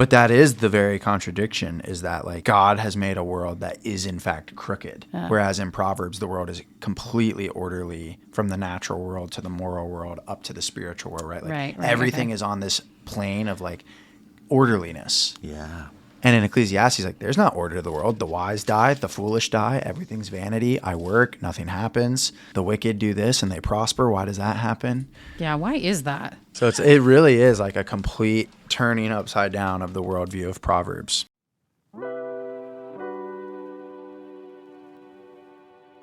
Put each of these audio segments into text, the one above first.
But that is the very contradiction, is that like God has made a world that is in fact crooked. Whereas in Proverbs, the world is completely orderly from the natural world to the moral world up to the spiritual world, right? Like Right, everything is on this plane of like orderliness. Yeah. And in Ecclesiastes, like there's not order to the world. The wise die, the foolish die, everything's vanity. I work, nothing happens. The wicked do this and they prosper. Why does that happen? Yeah, why is that? So it really is like a complete turning upside down of the worldview of Proverbs.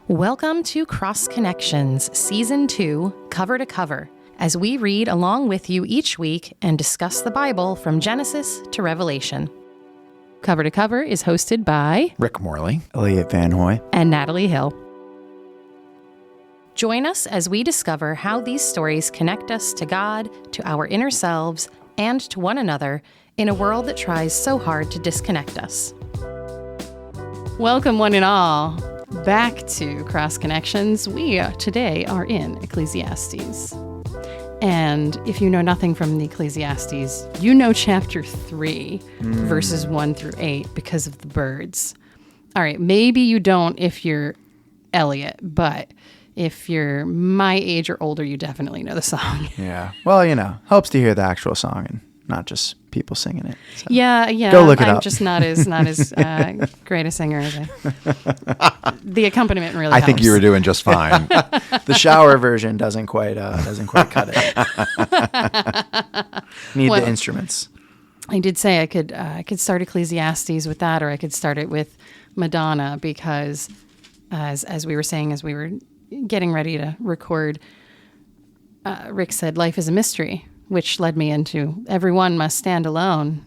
Welcome to Cross Connections, Season 2, Cover to Cover, as we read along with you each week and discuss the Bible from Genesis to Revelation. Cover to Cover is hosted by Rick Morley, Elliot Van Hoy, and Natalie Hill. Join us as we discover how these stories connect us to God, to our inner selves, and to one another in a world that tries so hard to disconnect us. Welcome, one and all, back to Cross Connections. We today are in Ecclesiastes. And if you know nothing from the Ecclesiastes, you know chapter 3, verses 1 through 8, because of the birds. All right, maybe you don't if you're Elliot, but if you're my age or older, you definitely know the song. Yeah. Well, helps to hear the actual song and not just people singing it. So. Yeah. Go look it I'm up. just not as great a singer as I. The accompaniment really I helps. think you were doing just fine. The shower version doesn't quite cut it. Need the instruments. I did say I could start Ecclesiastes with that, or I could start it with Madonna, because as we were saying, as we were getting ready to record, Rick said life is a mystery, which led me into everyone must stand alone.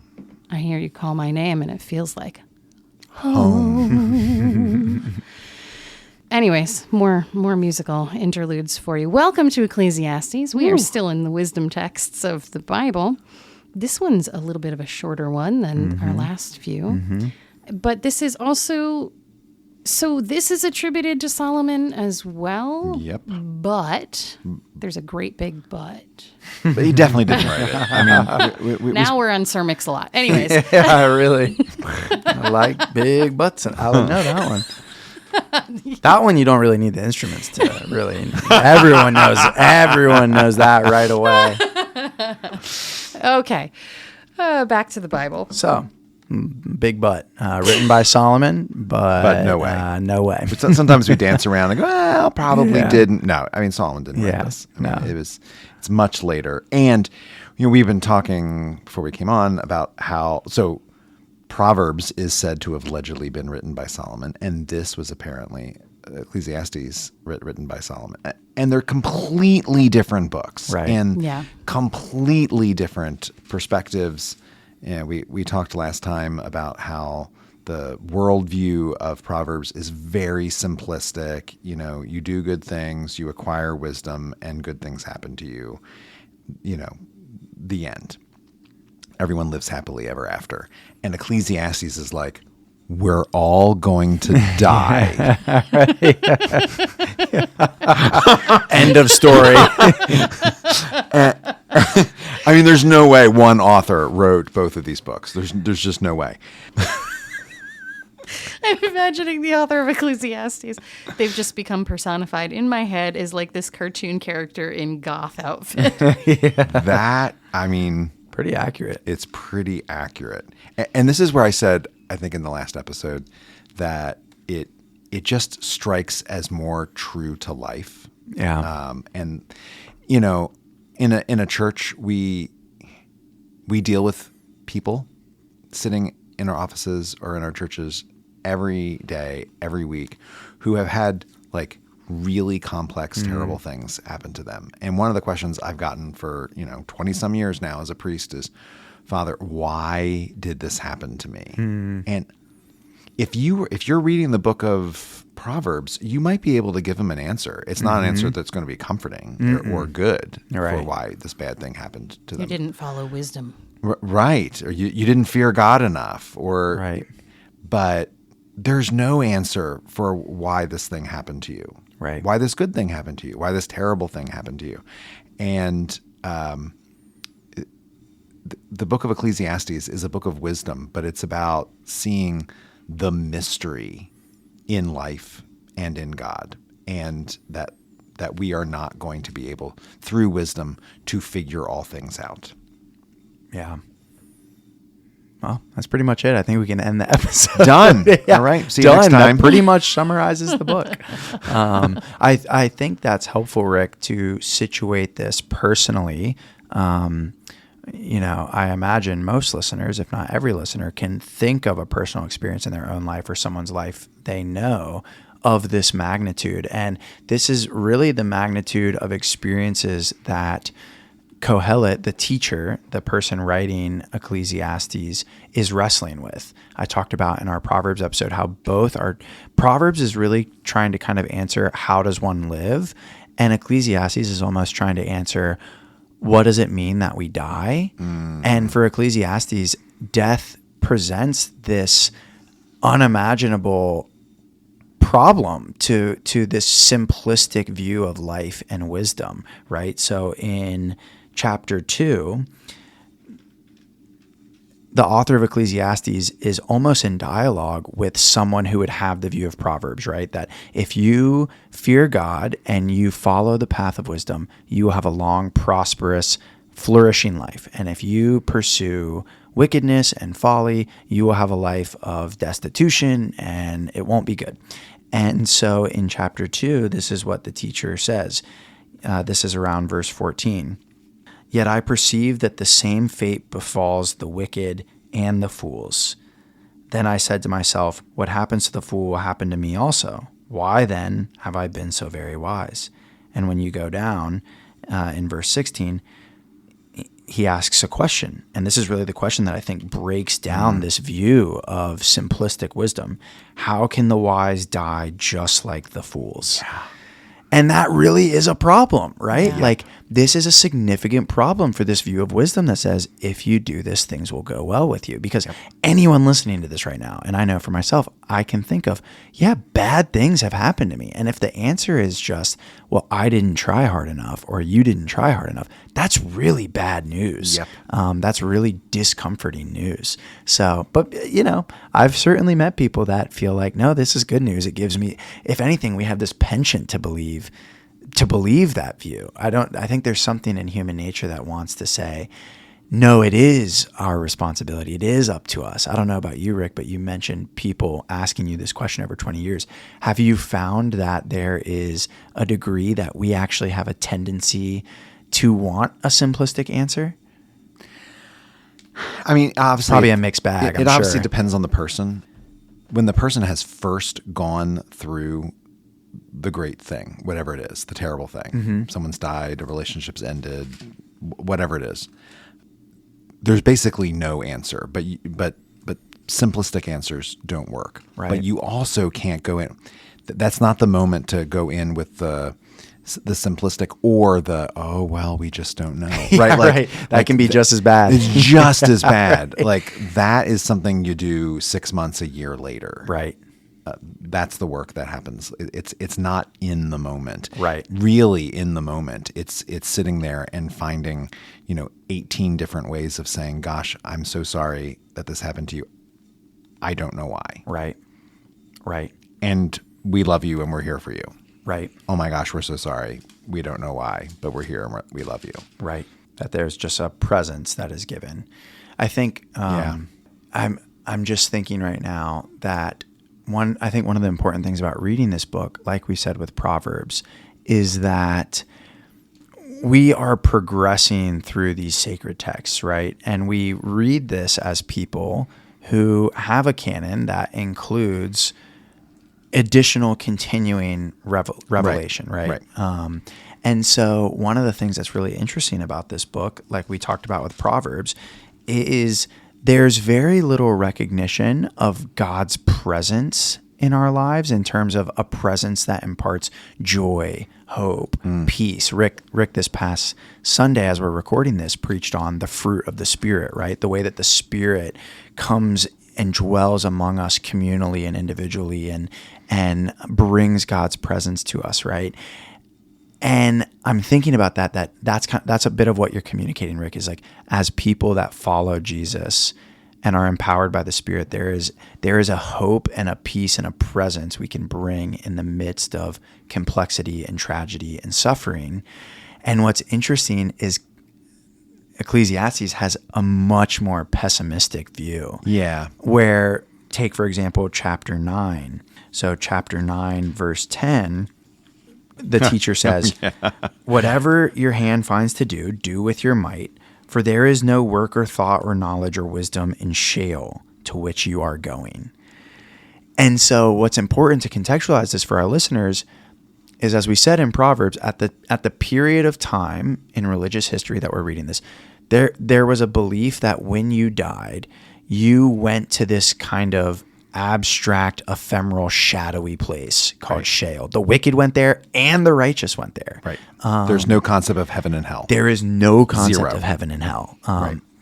I hear you call my name and it feels like home. Anyways, more musical interludes for you. Welcome to Ecclesiastes. We are still in the wisdom texts of the Bible. This one's a little bit of a shorter one than our last few. But this is also... So this is attributed to Solomon as well. Yep. But there's a great big but. But he definitely didn't write it. I mean, Now we're on Sir Mix-a-Lot. Anyways. Yeah, really. I like big butts. And I don't know that one. That one you don't really need the instruments to really. Everyone knows that right away. Okay. Back to the Bible. So, big butt, written by Solomon, but no way. No way. But sometimes we dance around and go, well, probably Yeah. didn't. No, I mean, Solomon didn't write this. I mean, no. It's much later. And, we've been talking before we came on about how, so Proverbs is said to have allegedly been written by Solomon. And this was apparently Ecclesiastes written by Solomon. And they're completely different books. Right. And Yeah. completely different perspectives. Yeah, we talked last time about how the worldview of Proverbs is very simplistic. You do good things, you acquire wisdom, and good things happen to you. The end. Everyone lives happily ever after. And Ecclesiastes is like, we're all going to die. End of story. I mean, there's no way one author wrote both of these books. There's just no way. I'm imagining the author of Ecclesiastes. They've just become personified in my head as like this cartoon character in goth outfit. That, I mean... Pretty accurate. It's pretty accurate. And this is where I said, I think in the last episode, that it just strikes as more true to life. Yeah. And, in a church, we deal with people sitting in our offices or in our churches every day, every week, who have had like really complex, terrible things happen to them. And one of the questions I've gotten for, 20 some years now as a priest is, Father, why did this happen to me? And if you're reading the book of Proverbs, you might be able to give them an answer. It's not an answer that's going to be comforting or good for why this bad thing happened to them. You didn't follow wisdom. Right. Or you didn't fear God enough. Right. But there's no answer for why this thing happened to you. Right. Why this good thing happened to you. Why this terrible thing happened to you. And the book of Ecclesiastes is a book of wisdom, but it's about seeing the mystery in life and in God, and that we are not going to be able, through wisdom, to figure all things out. Yeah. Well, that's pretty much it. I think we can end the episode. Done. Yeah. All right. See you next time. That pretty much summarizes the book. I think that's helpful, Rick, to situate this personally. I imagine most listeners, if not every listener, can think of a personal experience in their own life or someone's life they know of this magnitude. And this is really the magnitude of experiences that Kohelet, the teacher, the person writing Ecclesiastes, is wrestling with. I talked about in our Proverbs episode how Proverbs is really trying to kind of answer, how does one live? And Ecclesiastes is almost trying to answer, what does it mean that we die? And for Ecclesiastes, death presents this unimaginable problem to this simplistic view of life and wisdom, right? So in chapter 2, the author of Ecclesiastes is almost in dialogue with someone who would have the view of Proverbs, right? That if you fear God and you follow the path of wisdom, you will have a long, prosperous, flourishing life. And if you pursue wickedness and folly, you will have a life of destitution and it won't be good. And so in chapter 2, this is what the teacher says. This is around verse 14. Yet I perceive that the same fate befalls the wicked and the fools. Then I said to myself, what happens to the fool will happen to me also. Why then have I been so very wise? And when you go down in verse 16, he asks a question. And this is really the question that I think breaks down this view of simplistic wisdom. How can the wise die just like the fools? Yeah. And that really is a problem, right? Yeah. Like, this is a significant problem for this view of wisdom that says, if you do this, things will go well with you. Because anyone listening to this right now, and I know for myself, I can think of, bad things have happened to me. And if the answer is just, well, I didn't try hard enough, or you didn't try hard enough, that's really bad news. Yep. That's really discomforting news. So, but I've certainly met people that feel like, no, this is good news. It gives me, if anything, we have this penchant to believe that view. I think there's something in human nature that wants to say, no, it is our responsibility. It is up to us. I don't know about you, Rick, but you mentioned people asking you this question over 20 years. Have you found that there is a degree that we actually have a tendency to want a simplistic answer? I mean, obviously, probably a mixed bag. It obviously depends on the person. When the person has first gone through the great thing, whatever it is, the terrible thing, someone's died, a relationship's ended, whatever it is, there's basically no answer. But simplistic answers don't work. Right. But you also can't go in. That's not the moment to go in with the simplistic or we just don't know. Right. Right. That can be just as bad. It's just as bad. Right. Like, that is something you do 6 months, a year later. Right. That's the work that happens. It's not in the moment. Right. Really in the moment. It's sitting there and finding, 18 different ways of saying, gosh, I'm so sorry that this happened to you. I don't know why. Right. Right. And we love you and we're here for you. Right. Oh my gosh, we're so sorry. We don't know why, but we're here and we love you. Right. That there's just a presence that is given. I think I'm just thinking right now that one of the important things about reading this book, like we said with Proverbs, is that we are progressing through these sacred texts, right? And we read this as people who have a canon that includes additional continuing revelation, right? And so one of the things that's really interesting about this book, like we talked about with Proverbs, is there's very little recognition of God's presence in our lives in terms of a presence that imparts joy, hope, peace. Rick, this past Sunday, as we're recording this, preached on the fruit of the Spirit, right? The way that the Spirit comes and dwells among us communally and individually and brings God's presence to us, right? And I'm thinking about that's a bit of what you're communicating, Rick, is like, as people that follow Jesus and are empowered by the Spirit, there is a hope and a peace and a presence we can bring in the midst of complexity and tragedy and suffering. And what's interesting is Ecclesiastes has a much more pessimistic view. Yeah. Where, take for example, chapter 9. So chapter 9, verse 10, the teacher says, whatever your hand finds to do, do with your might, for there is no work or thought or knowledge or wisdom in Sheol, to which you are going. And so what's important to contextualize this for our listeners is, as we said in Proverbs, at the period of time in religious history that we're reading this, there was a belief that when you died, you went to this kind of abstract, ephemeral, shadowy place called Sheol. The wicked went there and the righteous went there. Right. There's no concept of heaven and hell. There is no concept Zero. of heaven and hell.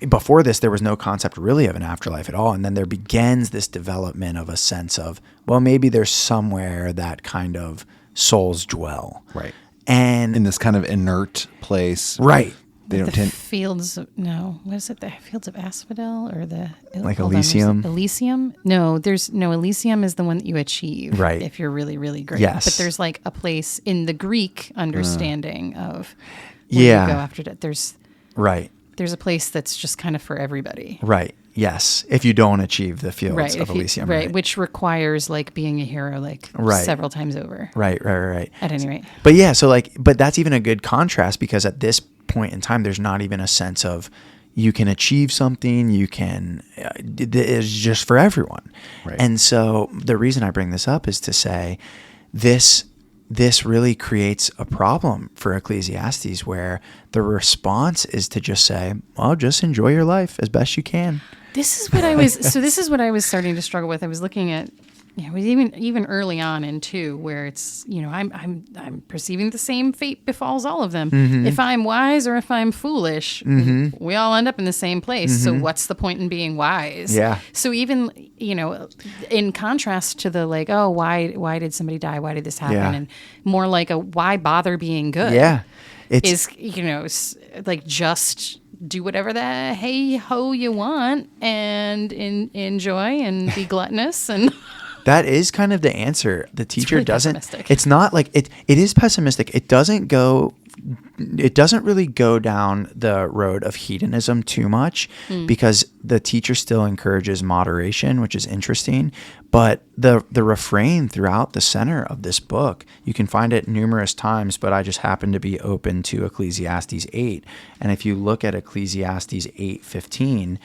Before this, there was no concept really of an afterlife at all. And then there begins this development of a sense of, well, maybe there's somewhere that kind of souls dwell. Right. And in this kind of inert place. Right. They don't tend. Fields of, no, what is it? The fields of Asphodel or the like Elysium? Elysium? No, Elysium is the one that you achieve, right, if you're really, really great. Yes. But there's like a place in the Greek understanding of where you go after that. There's a place that's just kind of for everybody. Right. Yes. If you don't achieve the fields of Elysium. Right. Which requires like being a hero several times over. Right. At any rate. But yeah, so but that's even a good contrast, because at this point in time, there's not even a sense of you can achieve something, you can, it's just for everyone. Right. And so the reason I bring this up is to say this really creates a problem for Ecclesiastes, where the response is to just say, well, just enjoy your life as best you can. This is what I was starting to struggle with. I was looking at, even early on in 2, where it's, I'm perceiving the same fate befalls all of them. Mm-hmm. If I'm wise or if I'm foolish, mm-hmm. we all end up in the same place. Mm-hmm. So what's the point in being wise? Yeah. So even, in contrast to the why did somebody die? Why did this happen? Yeah. And more like why bother being good? Yeah. Just do whatever the hey ho you want and enjoy and be gluttonous and. That is kind of the answer. The teacher really doesn't. Pessimistic. It's not like it. It is pessimistic. It doesn't really go down the road of hedonism too much, because the teacher still encourages moderation, which is interesting. But the refrain throughout the center of this book, you can find it numerous times, but I just happen to be open to Ecclesiastes 8. And if you look at Ecclesiastes 8:15,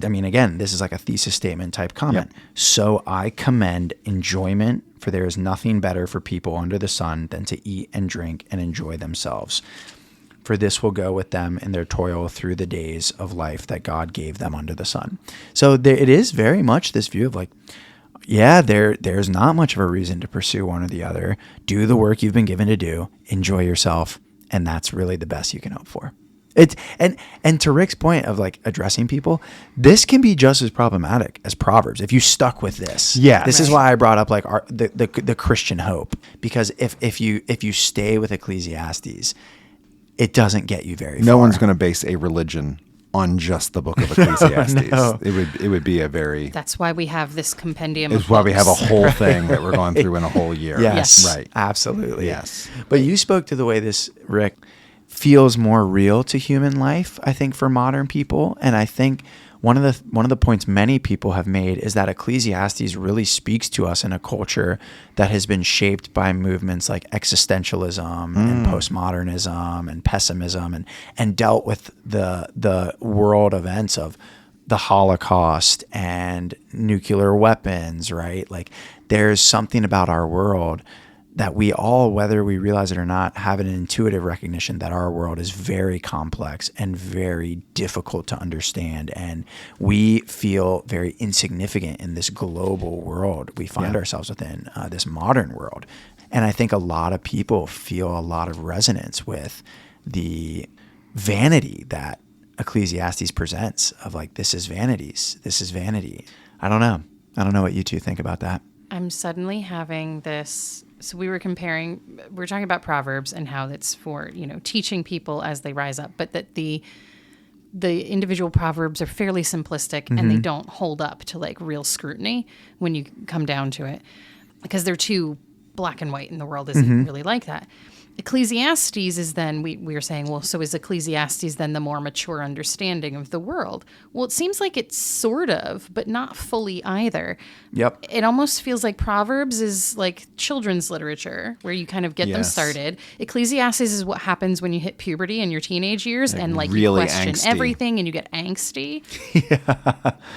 I mean, again, this is like a thesis statement type comment. Yep. So I commend enjoyment, for there is nothing better for people under the sun than to eat and drink and enjoy themselves. For this will go with them in their toil through the days of life that God gave them under the sun. So it is very much this view of there's not much of a reason to pursue one or the other. Do the work you've been given to do, enjoy yourself, and that's really the best you can hope for. And to Rick's point of addressing people, this can be just as problematic as Proverbs if you stuck with this. Yeah, this is why I brought up the Christian hope, because if you stay with Ecclesiastes, it doesn't get you very far. No one's going to base a religion on just the book of Ecclesiastes. No. It would be a very. That's why we have this compendium. It's why we have a whole thing that we're going through in a whole year. Yes, right, absolutely. Yes, but you spoke to the way this, Rick, feels more real to human life, I think, for modern people. And I think one of the points many people have made is that Ecclesiastes really speaks to us in a culture that has been shaped by movements like existentialism and postmodernism and pessimism, and dealt with the world events of the Holocaust and nuclear weapons, right? Like, there's something about our world that we all, whether we realize it or not, have an intuitive recognition that our world is very complex and very difficult to understand. And we feel very insignificant in this global world we find ourselves within, this modern world. And I think a lot of people feel a lot of resonance with the vanity that Ecclesiastes presents of this is vanities. This is vanity. I don't know what you two think about that. I'm suddenly having this. So we were talking about Proverbs and how it's for, teaching people as they rise up, but that the individual Proverbs are fairly simplistic and they don't hold up to like real scrutiny when you come down to it, because they're too black and white and the world isn't really like that. Ecclesiastes is then, we were saying, well, so is Ecclesiastes then the more mature understanding of the world? Well, it seems like it's sort of, but not fully either. Yep. It almost feels like Proverbs is like children's literature where you kind of get them started. Ecclesiastes is what happens when you hit puberty in your teenage years and like really you question angsty. everything and you get angsty.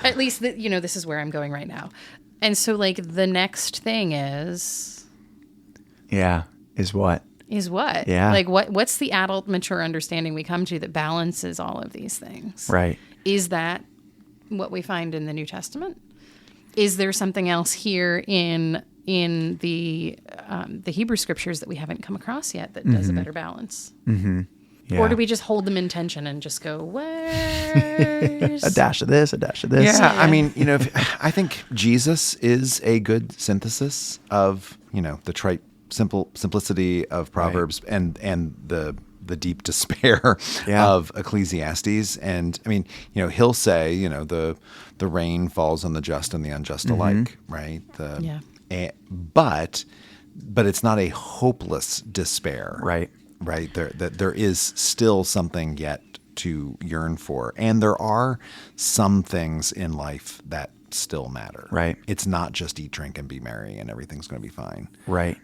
At least, this is where I'm going right now. And so like the next thing is what? Is what? Yeah. Like what's the adult mature understanding we come to that balances all of these things? Right. Is that what we find in the New Testament? Is there something else here in the Hebrew scriptures that we haven't come across yet that does a better balance? Mm-hmm. Yeah. Or do we just hold them in tension and just go, where's a dash of this, a dash of this? Yeah, I mean, I think Jesus is a good synthesis of, the trite simplicity of Proverbs and the deep despair of Ecclesiastes. And I mean, he'll say, the rain falls on the just and the unjust alike, right? But it's not a hopeless despair, right? Right. There is still something yet to yearn for, and there are some things in life that still matter. Right. It's not just eat, drink, and be merry, and everything's going to be fine. Right.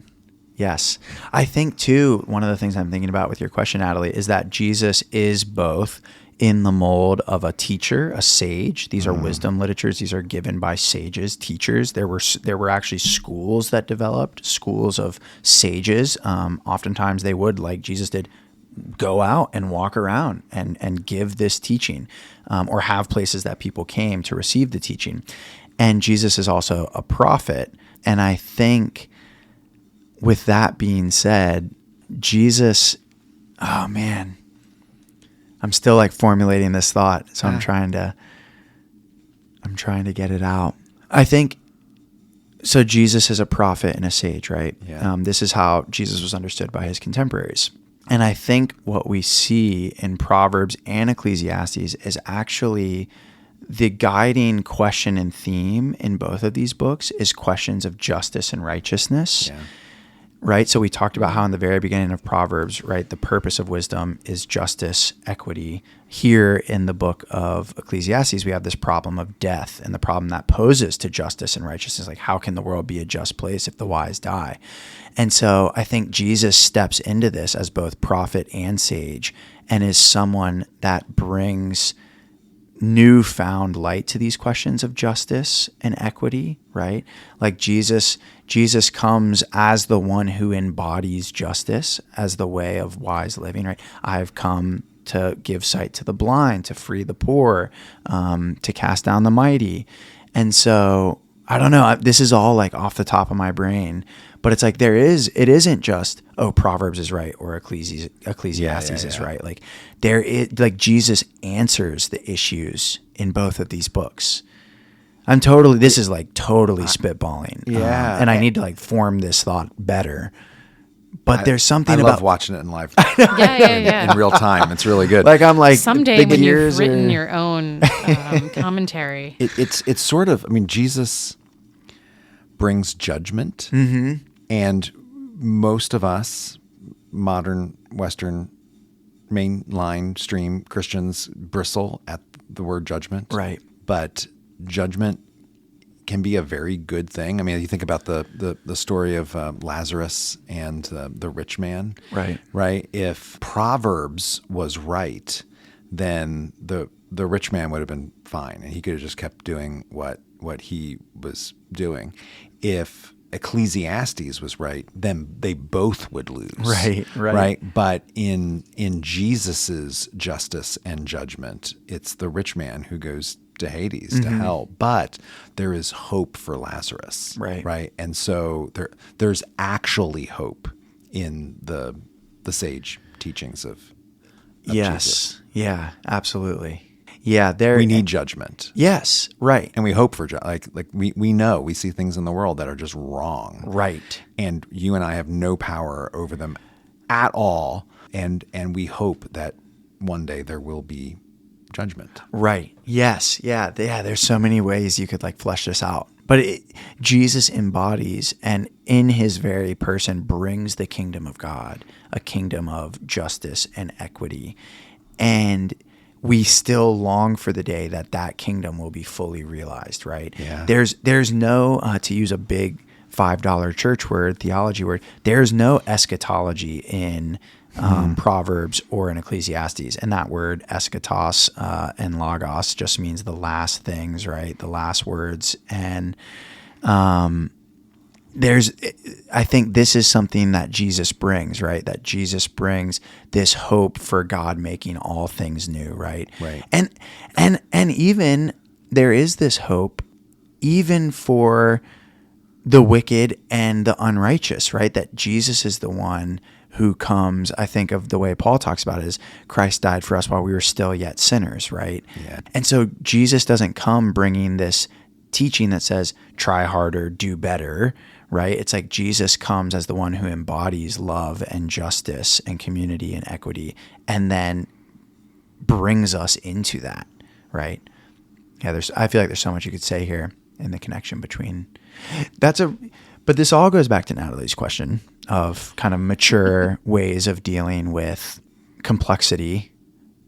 Yes. I think, too, one of the things I'm thinking about with your question, Natalie, is that Jesus is both in the mold of a teacher, a sage. These are wisdom literatures. These are given by sages, teachers. There were actually schools that developed, schools of sages. Oftentimes they would, like Jesus did, go out and walk around and give this teaching, or have places that people came to receive the teaching. And Jesus is also a prophet. And I think, with that being said, Jesus, oh man, I'm still like formulating this thought. So I'm trying to get it out. I think, so Jesus is a prophet and a sage, right? Yeah. This is how Jesus was understood by his contemporaries. And I think what we see in Proverbs and Ecclesiastes is actually the guiding question and theme in both of these books is questions of justice and righteousness. Yeah. Right? So we talked about how in the very beginning of Proverbs, right, the purpose of wisdom is justice, equity. Here in the book of Ecclesiastes, we have this problem of death and the problem that poses to justice and righteousness. Like, how can the world be a just place if the wise die? And so I think Jesus steps into this as both prophet and sage and is someone that brings newfound light to these questions of justice and equity, right? Like Jesus comes as the one who embodies justice as the way of wise living, right? I've come to give sight to the blind, to free the poor, to cast down the mighty. And so, I don't know, this is all like off the top of my brain, but it's like it isn't just, Proverbs is right or Ecclesiastes is right. Like like Jesus answers the issues in both of these books. This is like totally spitballing. Yeah. And I need to like form this thought better. But there's something I about love watching it in live Yeah. in real time. It's really good. like I'm like Someday the when you've gears written are- your own commentary. It's sort of, I mean, Jesus brings judgment, and most of us, modern Western mainline stream Christians, bristle at the word judgment. Right. But judgment can be a very good thing. I mean, you think about the story of Lazarus and the rich man. Right. Right. If Proverbs was right, then the rich man would have been fine, and he could have just kept doing what he was doing. If Ecclesiastes was right, then they both would lose. Right. But in Jesus's justice and judgment, it's the rich man who goes to Hades, to hell. But there is hope for Lazarus. Right. And so there's actually hope in the sage teachings of Yes. Jesus. Yeah, absolutely. Yeah, we need judgment. Yes, right. And we hope for like we know, we see things in the world that are just wrong. Right. And you and I have no power over them at all. And we hope that one day there will be judgment. Right. Yes. Yeah. There's so many ways you could like flesh this out. But Jesus embodies and in his very person brings the kingdom of God, a kingdom of justice and equity. And we still long for the day that kingdom will be fully realized, right? Yeah. There's no, to use a big $5 church word, theology word, there's no eschatology in Proverbs or in Ecclesiastes. And that word eschatos and logos just means the last things, right? The last words. And I think this is something that Jesus brings, right? That Jesus brings this hope for God making all things new, right? Right. And even there is this hope even for the wicked and the unrighteous, right? That Jesus is the one who comes, I think of the way Paul talks about it is Christ died for us while we were still yet sinners, right? Yeah. And so Jesus doesn't come bringing this teaching that says, try harder, do better, right? It's like Jesus comes as the one who embodies love and justice and community and equity, and then brings us into that, right? Yeah, I feel like there's so much you could say here in the connection between but this all goes back to Natalie's question of kind of mature ways of dealing with complexity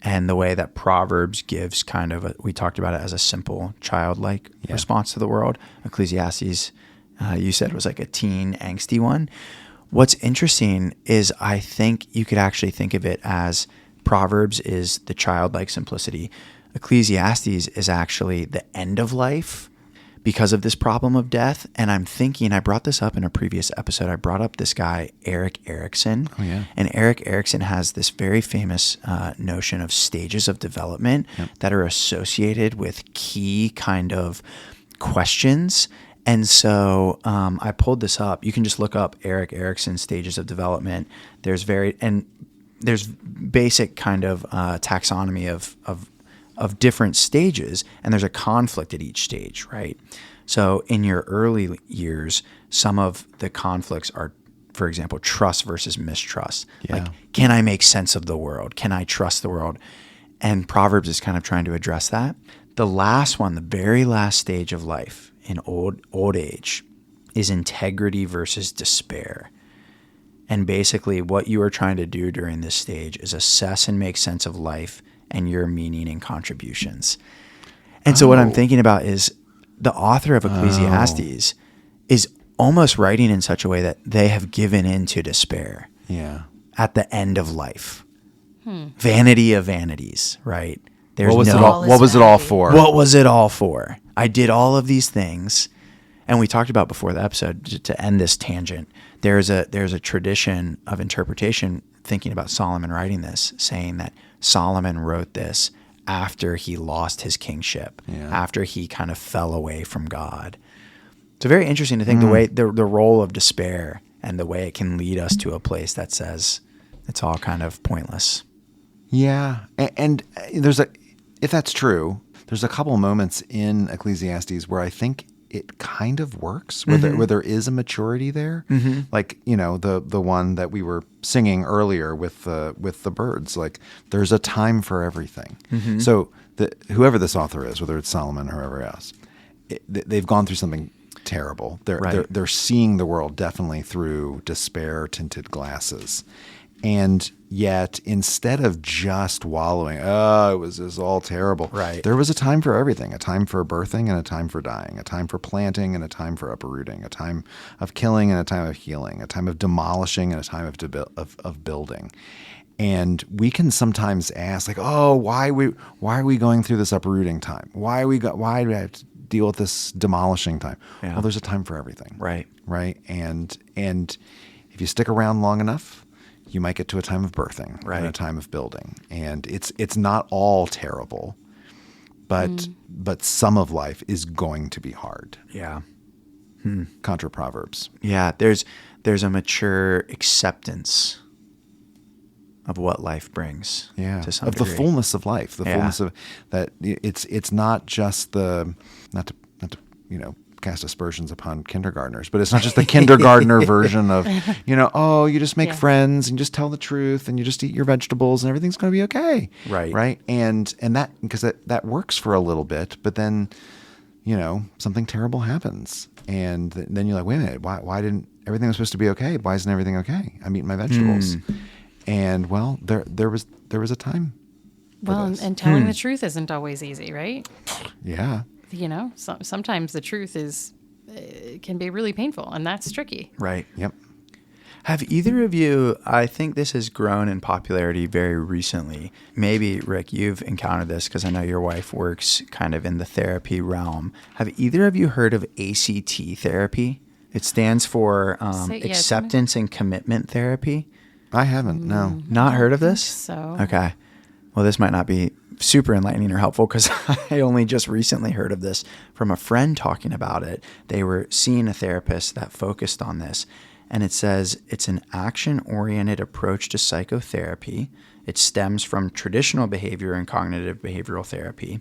and the way that Proverbs gives kind of we talked about it as a simple childlike response to the world. Ecclesiastes, you said, was like a teen angsty one. What's interesting is I think you could actually think of it as Proverbs is the childlike simplicity. Ecclesiastes is actually the end of life because of this problem of death. And I'm thinking, I brought this up in a previous episode. I brought up this guy, Erik Erikson. Oh, yeah. And Erik Erikson has this very famous notion of stages of development that are associated with key kind of questions. And so I pulled this up. You can just look up Erik Erikson stages of development. There's basic kind of taxonomy of different stages, and there's a conflict at each stage, right? So in your early years, some of the conflicts are, for example, trust versus mistrust. Yeah. Like, can I make sense of the world? Can I trust the world? And Proverbs is kind of trying to address that. The last one, the very last stage of life in old age, is integrity versus despair. And basically what you are trying to do during this stage is assess and make sense of life and your meaning and contributions. And so what I'm thinking about is the author of Ecclesiastes is almost writing in such a way that they have given in to despair at the end of life. Vanity of vanities, right? What was it all for? What was it all for? I did all of these things. And we talked about before the episode, to end this tangent, there's a tradition of interpretation thinking about Solomon writing this, saying that Solomon wrote this after he lost his kingship, after he kind of fell away from God. It's very interesting to think the way the role of despair and the way it can lead us to a place that says it's all kind of pointless. Yeah. And if that's true, there's a couple moments in Ecclesiastes where I think it kind of works, where there is a maturity there. Like, the one that we were singing earlier with the birds, like there's a time for everything. So whoever this author is, whether it's Solomon or whoever else, they've gone through something terrible. They're seeing the world definitely through despair tinted glasses. And yet, instead of just wallowing, it was all terrible. Right. There was a time for everything, a time for birthing and a time for dying, a time for planting and a time for uprooting, a time of killing and a time of healing, a time of demolishing and a time of building. And we can sometimes ask, like, why are we going through this uprooting time? Why do we have to deal with this demolishing time? Yeah. Well, there's a time for everything. Right. Right. And if you stick around long enough, you might get to a time of birthing and a time of building. And it's not all terrible, but some of life is going to be hard. Yeah. Contra Proverbs. Yeah. There's a mature acceptance of what life brings. Yeah, to some of the degree. fullness of life, the Yeah. fullness of that. It's not just the not to cast aspersions upon kindergartners, but it's not just the kindergartner version of you just make Yeah. friends and just tell the truth and you just eat your vegetables and everything's going to be okay, right, and that because that works for a little bit, but then something terrible happens, and then you're like, wait a minute, why didn't everything was supposed to be okay? Why isn't everything okay? I'm eating my vegetables. And well, there was a time. Well, and telling the truth isn't always easy, right? Yeah. Sometimes the truth can be really painful, and that's tricky. Right. Yep. Have either of you, I think this has grown in popularity very recently. Maybe, Rick, you've encountered this because I know your wife works kind of in the therapy realm. Have either of you heard of ACT therapy? It stands for acceptance and commitment therapy. I haven't, no. Not heard of this? So Okay. Well, this might not be super enlightening or helpful because I only just recently heard of this from a friend talking about it. They were seeing a therapist that focused on this. And it says it's an action-oriented approach to psychotherapy. It stems from traditional behavior and cognitive behavioral therapy.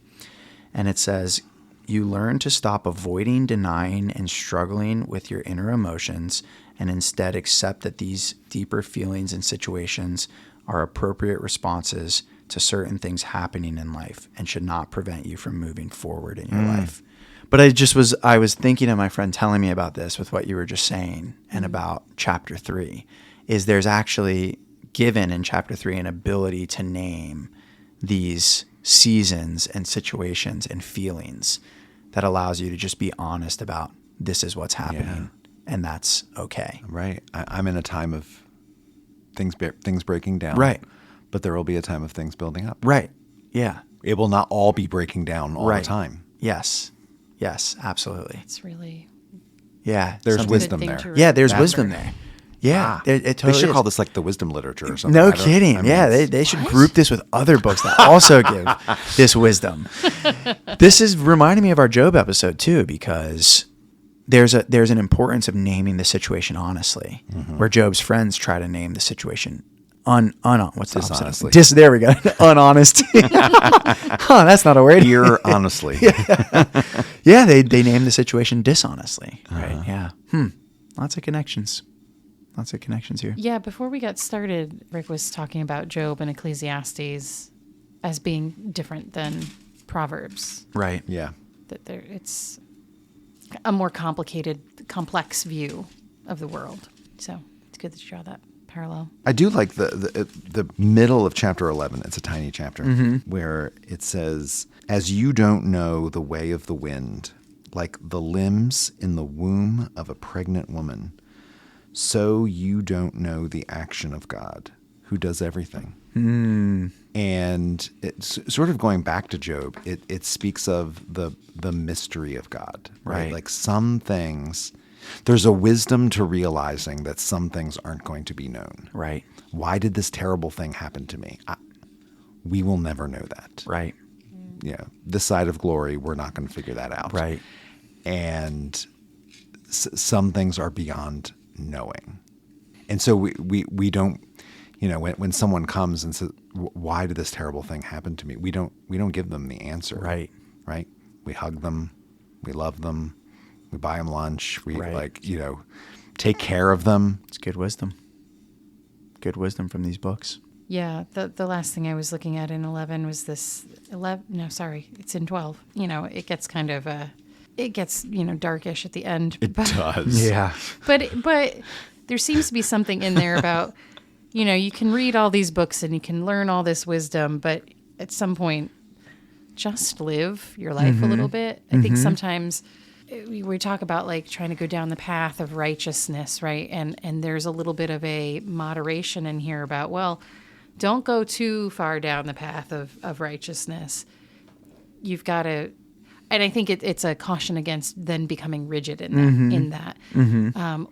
And it says you learn to stop avoiding, denying, and struggling with your inner emotions and instead accept that these deeper feelings and situations are appropriate responses to certain things happening in life and should not prevent you from moving forward in your life. But I was thinking of my friend telling me about this with what you were just saying and about chapter 3 is there's actually given in chapter 3 an ability to name these seasons and situations and feelings that allows you to just be honest about this is what's happening and that's okay. Right. I'm in a time of things breaking down. Right. But there will be a time of things building up. Right. Yeah. It will not all be breaking down all the time. Yes. Yes, absolutely. it's really Yeah. There's something- wisdom thing there. to Yeah, there's remember. wisdom there. Yeah. It They totally should is. call this like the wisdom literature or something. No I don't- kidding. I mean, Yeah, it's- they should group this with other books that also give this wisdom. This is reminding me of our Job episode too, because there's an importance of naming the situation honestly, where Job's friends try to name the situation what's the opposite? Dishonestly. There we go. Unhonesty. That's not a word. Here, honestly. Yeah, they name the situation dishonestly. Right. Yeah. Lots of connections. Lots of connections here. Yeah, before we got started, Rick was talking about Job and Ecclesiastes as being different than Proverbs. Right. Yeah. That it's a more complicated, complex view of the world. So it's good that you draw that parallel. I do like the middle of chapter 11. It's a tiny chapter where it says, as you don't know the way of the wind, like the limbs in the womb of a pregnant woman, so you don't know the action of God, who does everything. And it's sort of going back to Job. It speaks of the mystery of God, right? Like some things, there's a wisdom to realizing that some things aren't going to be known. Right. Why did this terrible thing happen to me? We will never know that. Right. This side of glory, we're not going to figure that out. Right. And some things are beyond knowing. And so we don't, when someone comes and says, why did this terrible thing happen to me? We don't give them the answer. Right. Right. We hug them. We love them. We buy them lunch. We take care of them. It's good wisdom. Good wisdom from these books. Yeah, the last thing I was looking at in 11 was this 11. No, sorry, it's in 12. It gets kind of darkish at the end. It does. Yeah. But there seems to be something in there about, you can read all these books and you can learn all this wisdom, but at some point, just live your life a little bit. I think sometimes we talk about like trying to go down the path of righteousness, right? And there's a little bit of a moderation in here about, well, don't go too far down the path of righteousness. You've got to, and I think it's a caution against then becoming rigid in that.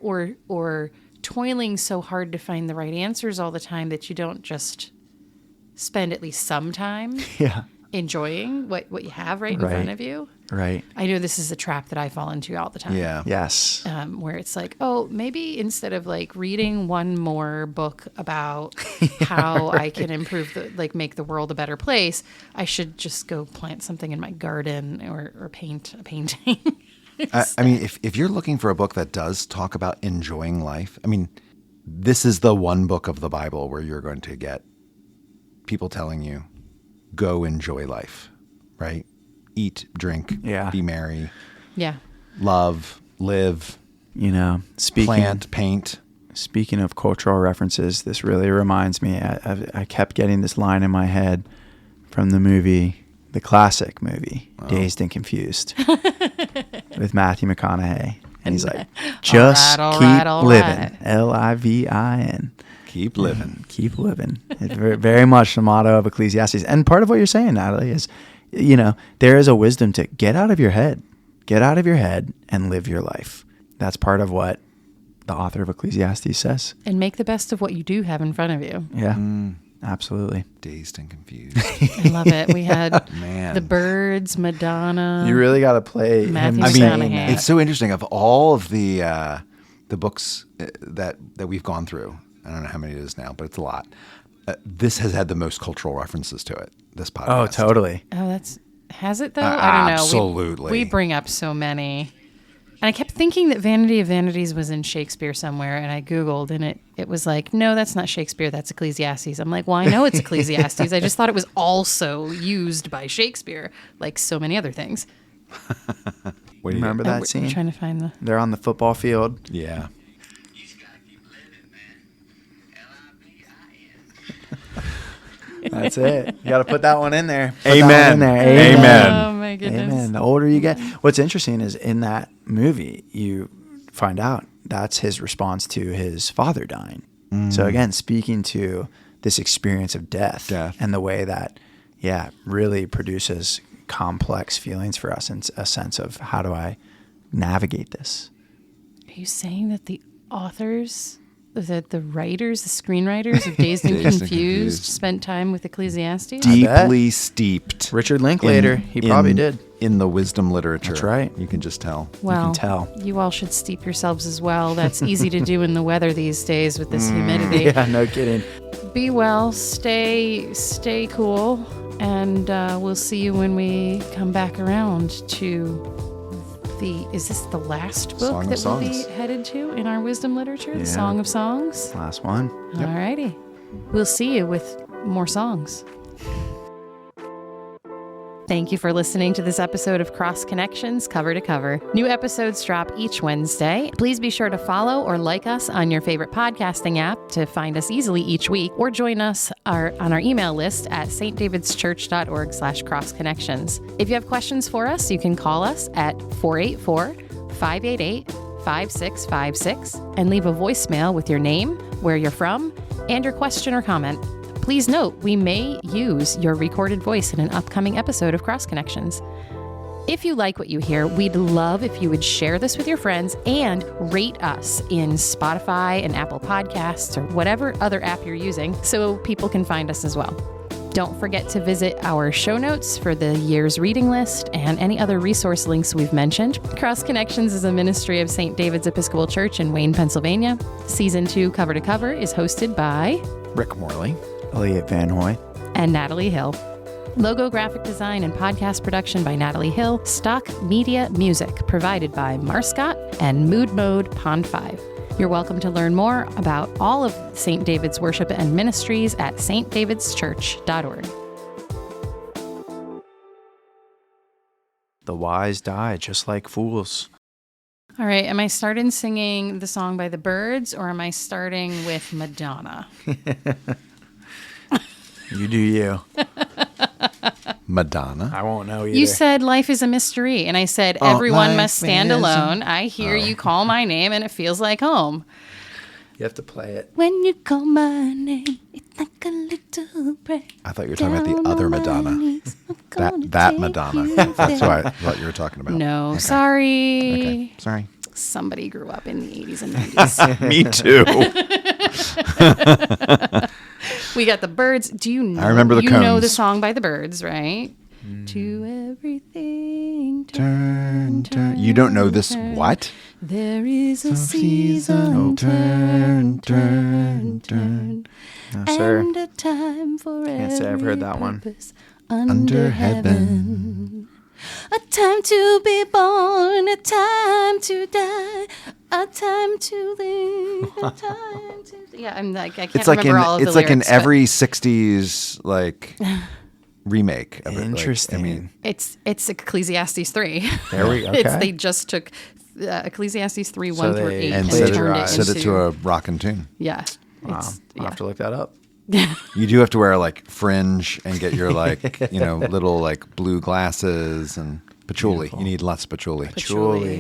Or toiling so hard to find the right answers all the time that you don't just spend at least some time enjoying what you have right in front of you. Right. I know this is a trap that I fall into all the time. Yeah. Yes. Where it's like, oh, maybe instead of like reading one more book about how I can improve make the world a better place, I should just go plant something in my garden or paint a painting. I mean, if you're looking for a book that does talk about enjoying life, I mean, this is the one book of the Bible where you're going to get people telling you, go enjoy life, right? Eat, drink, be merry, love, live, plant, paint. Speaking of cultural references, this really reminds me, I kept getting this line in my head from the classic movie, Dazed and Confused, with Matthew McConaughey. And he's like, just keep living, Livin. Keep living. Keep living. It's very, very much the motto of Ecclesiastes. And part of what you're saying, Natalie, is, there is a wisdom to get out of your head. Get out of your head and live your life. That's part of what the author of Ecclesiastes says. And make the best of what you do have in front of you. Yeah, absolutely. Dazed and confused. I love it. We had the Birds, Madonna. You really got to play Matthew him McConaughey. saying that. It's so interesting. Of all of the books that we've gone through, I don't know how many it is now, but it's a lot. This has had the most cultural references to it, this podcast. Oh, totally. Oh, has it though? I don't know. Absolutely. We bring up so many. And I kept thinking that Vanity of Vanities was in Shakespeare somewhere, and I Googled, and it was like, no, that's not Shakespeare, that's Ecclesiastes. I'm like, well, I know it's Ecclesiastes. I just thought it was also used by Shakespeare, like so many other things. Remember that scene? We're trying to find They're on the football field. Yeah. That's it. You got to put that one in there. Amen. Amen. Oh, my goodness. Amen. The older you get. What's interesting is in that movie, you find out that's his response to his father dying. So again, speaking to this experience of death and the way that, really produces complex feelings for us and a sense of how do I navigate this? Are you saying that the authors, the writers, the screenwriters of Dazed and Confused spent time with Ecclesiastes? Deeply steeped. Richard Linklater, he probably did. In the wisdom literature. That's right. You can just tell. Well, you can tell. You all should steep yourselves as well. That's easy to do in the weather these days with this humidity. Yeah, no kidding. Be well, stay cool, and we'll see you when we come back around to is this the last book Song that of we'll be Songs. headed to in our wisdom literature? The Yeah. Song of Songs? Last one. All righty. We'll see you with more songs. Thank you for listening to this episode of Cross Connections Cover to Cover. New episodes drop each Wednesday. Please be sure to follow or like us on your favorite podcasting app to find us easily each week, or join us on our email list at stdavidschurch.org/crossconnections. If you have questions for us, you can call us at 484-588-5656 and leave a voicemail with your name, where you're from, and your question or comment. Please note, we may use your recorded voice in an upcoming episode of Cross Connections. If you like what you hear, we'd love if you would share this with your friends and rate us in Spotify and Apple Podcasts or whatever other app you're using so people can find us as well. Don't forget to visit our show notes for the year's reading list and any other resource links we've mentioned. Cross Connections is a ministry of St. David's Episcopal Church in Wayne, Pennsylvania. Season 2 Cover to Cover is hosted by Rick Morley. Elliot Van Hoy. and Natalie Hill. Logo graphic design and podcast production by Natalie Hill. Stock media music provided by Marscott and Mood Mode Pond 5. You're welcome to learn more about all of St. David's worship and ministries at stdavidschurch.org. The wise die just like fools. All right, am I starting singing the song by the Birds, or am I starting with Madonna? You do you. Madonna. I won't know either. You said life is a mystery, and I said everyone must stand alone. I hear you call my name, and it feels like home. You have to play it. When you call my name, it's like a little prayer. I thought you were talking about the other Madonna. That Madonna. That's what I thought you were talking about. No, Okay. sorry. Okay. Sorry. Somebody grew up in the 80s and 90s. Me too. We got the Birds. Do you know? I remember the You know Cones. the song by the Birds, right? To everything Turn. You don't know this? What? There is a season, turn. No, sir. And a time for Can't say I've heard that one. purpose under heaven. A time to be born, a time to die, a time to live, a time to... Yeah, I'm like, I can't It's like remember all of the it's like lyrics, in every 60s like remake of it. Interesting. Like, I mean, it's Ecclesiastes 3. There we go. Okay. They just took Ecclesiastes 3, So 1 through they 8 and and set turned it it into... to a rockin' tune. Yeah. Wow. It's, I'll have to look that up. You do have to wear like fringe and get your like little like blue glasses and patchouli. Beautiful. You need lots of patchouli. Patchouli.